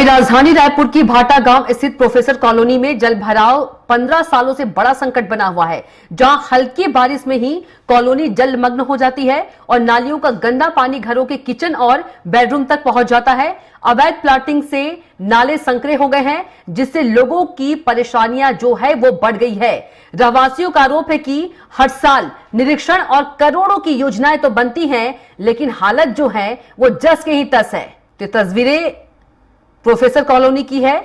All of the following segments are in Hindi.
वहीं राजधानी रायपुर की भाटा गांव स्थित प्रोफेसर कॉलोनी में जल भराव 15 सालों से बड़ा संकट बना हुआ है, जहां हल्की बारिश में ही कॉलोनी जलमग्न हो जाती है और नालियों का गंदा पानी घरों के किचन और बेडरूम तक पहुंच जाता है। अवैध प्लाटिंग से नाले संकरे हो गए हैं, जिससे लोगों की परेशानियां जो है वो बढ़ गई है। रहवासियों का आरोप है कि हर साल निरीक्षण और करोड़ों की योजनाएं तो बनती हैं, लेकिन हालत जो है वो जस के ही तस है। तो तस्वीरें प्रोफेसर कॉलोनी की है,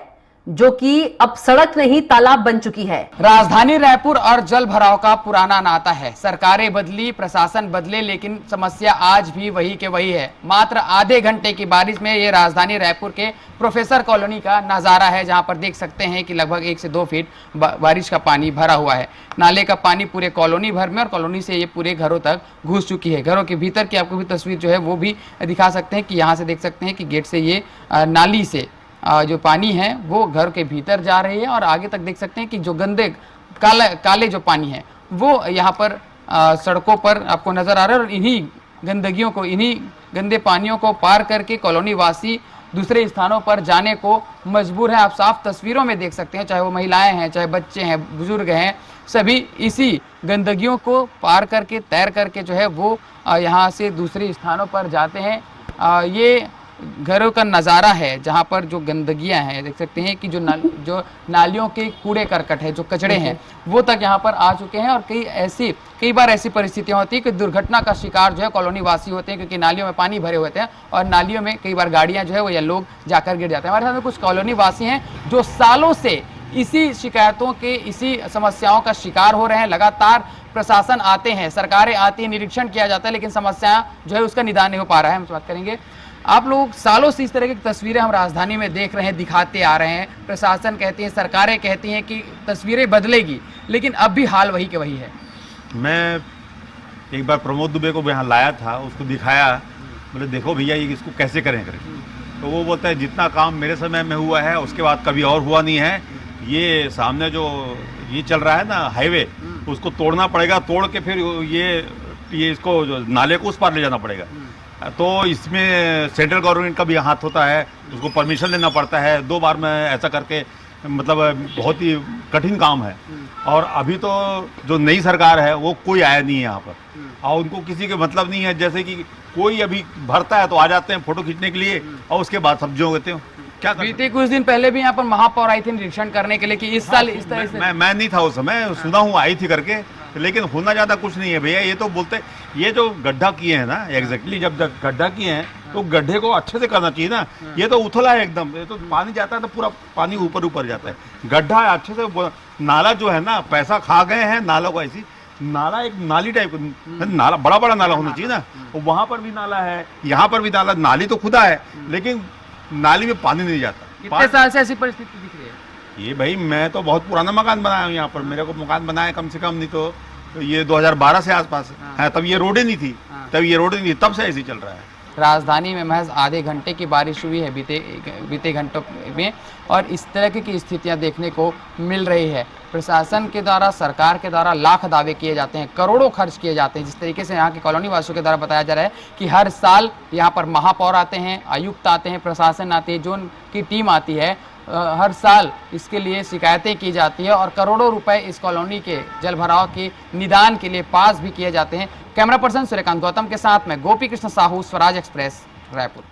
जो कि अब सड़क नहीं तालाब बन चुकी है। राजधानी रायपुर और जल भराव का पुराना नाता है। सरकारें बदली, प्रशासन बदले, लेकिन समस्या आज भी वही के वही है। मात्र आधे घंटे की बारिश में ये राजधानी रायपुर के प्रोफेसर कॉलोनी का नजारा है, जहां पर देख सकते हैं कि लगभग 1 से 2 फीट बारिश का पानी भरा हुआ है। नाले का पानी पूरे कॉलोनी भर में और कॉलोनी से ये पूरे घरों तक घुस चुकी है। घरों के भीतर की आपको भी तस्वीर जो है वो भी दिखा सकते हैं कि यहाँ से देख सकते हैं कि गेट से ये नाली से जो पानी है वो घर के भीतर जा रही है और आगे तक देख सकते हैं कि जो गंदे काले जो पानी है वो यहाँ पर सड़कों पर आपको नजर आ रहा है। और इन्हीं गंदगियों को, इन्हीं गंदे पानियों को पार करके कॉलोनी वासी दूसरे स्थानों पर जाने को मजबूर है। आप साफ तस्वीरों में देख सकते हैं, चाहे वो महिलाएं हैं, चाहे बच्चे हैं, बुजुर्ग हैं, सभी इसी गंदगियों को पार करके, तैर करके जो है वो यहाँ से दूसरे स्थानों पर जाते हैं। ये घरों का नज़ारा है जहाँ पर जो गंदगियाँ हैं, देख सकते हैं कि जो नालियों के कूड़े करकट है, जो कचड़े हैं, वो तक यहाँ पर आ चुके हैं। और कई बार ऐसी परिस्थितियाँ होती है कि दुर्घटना का शिकार जो है कॉलोनी वासी होते हैं, क्योंकि नालियों में पानी भरे होते हैं और नालियों में कई बार गाड़ियाँ जो है वो या लोग जाकर गिर जाते हैं। हमारे साथ में कुछ कॉलोनी वासी हैं जो सालों से इसी शिकायतों के, इसी समस्याओं का शिकार हो रहे हैं। लगातार प्रशासन आते हैं, सरकारें आती हैं, निरीक्षण किया जाता है, लेकिन समस्या जो है उसका निदान नहीं हो पा रहा है। हम बात करेंगे, आप लोग सालों से इस तरह की तस्वीरें हम राजधानी में देख रहे हैं, दिखाते आ रहे हैं। प्रशासन कहती है, सरकारें कहती हैं कि तस्वीरें बदलेगी, लेकिन अब भी हाल वही के वही है। मैं एक बार प्रमोद दुबे को यहाँ लाया था, उसको दिखाया, बोले देखो भैया ये इसको कैसे करें। तो वो बोलता है जितना काम मेरे समय में हुआ है उसके बाद कभी और हुआ नहीं है। ये सामने जो ये चल रहा है ना हाईवे, उसको तोड़ना पड़ेगा, तोड़ के फिर ये इसको नाले को उस पार ले जाना पड़ेगा। तो इसमें सेंट्रल गवर्नमेंट का भी हाथ होता है, उसको परमिशन लेना पड़ता है। 2 बार में ऐसा करके, मतलब बहुत ही कठिन काम है। और अभी तो जो नई सरकार है वो कोई आया नहीं है यहाँ पर, और उनको किसी के मतलब नहीं है। जैसे कि कोई अभी भरता है तो आ जाते हैं फोटो खींचने के लिए और उसके बाद सब्जियों होते हैं। क्या बीते कुछ दिन पहले भी यहाँ पर महापौर आई थी निरीक्षण करने के लिए कि इस साल इस तरह से। मैं नहीं था उस समय, सुना हूँ आई थी करके, लेकिन होना ज्यादा कुछ नहीं है भैया। ये तो बोलते ये जो गड्ढा किए हैं ना, एग्जैक्टली जब गड्ढा किए हैं तो गड्ढे को अच्छे से करना चाहिए ना। ये तो उथला है एकदम, ये तो पानी जाता है तो पूरा पानी ऊपर ऊपर जाता है। गड्ढा अच्छे से, नाला जो है ना, पैसा खा गए हैं नालों को। ऐसी नाला, एक नाली टाइप नाला, बड़ा बड़ा नाला होना चाहिए ना। वहाँ पर भी नाला है, यहाँ पर भी नाला, नाली तो खुदा है लेकिन नाली में पानी नहीं जाता। कितने साल से ऐसी परिस्थिति दिख रही है? ये भाई मैं तो बहुत पुराना मकान बनाया हूँ यहाँ पर। मेरे को मकान बनाया कम से कम नहीं तो ये 2012 से आसपास है। तब ये रोडें नहीं थी, तब से ऐसे चल रहा है। राजधानी में महज आधे घंटे की बारिश हुई है बीते घंटों में, और इस तरह की स्थितियां देखने को मिल रही है। प्रशासन के द्वारा, सरकार के द्वारा लाख दावे किए जाते हैं, करोड़ों खर्च किए जाते हैं। जिस तरीके से यहाँ के कॉलोनी वासियों के द्वारा बताया जा रहा है कि हर साल यहाँ पर महापौर आते हैं, आयुक्त आते हैं, प्रशासन आती है, जोन की टीम आती है, हर साल इसके लिए शिकायतें की जाती है और करोड़ों रुपए इस कॉलोनी के जल भराव के निदान के लिए पास भी किए जाते हैं। कैमरा पर्सन सूर्यकांत गौतम के साथ में गोपी कृष्ण साहू, स्वराज एक्सप्रेस, रायपुर।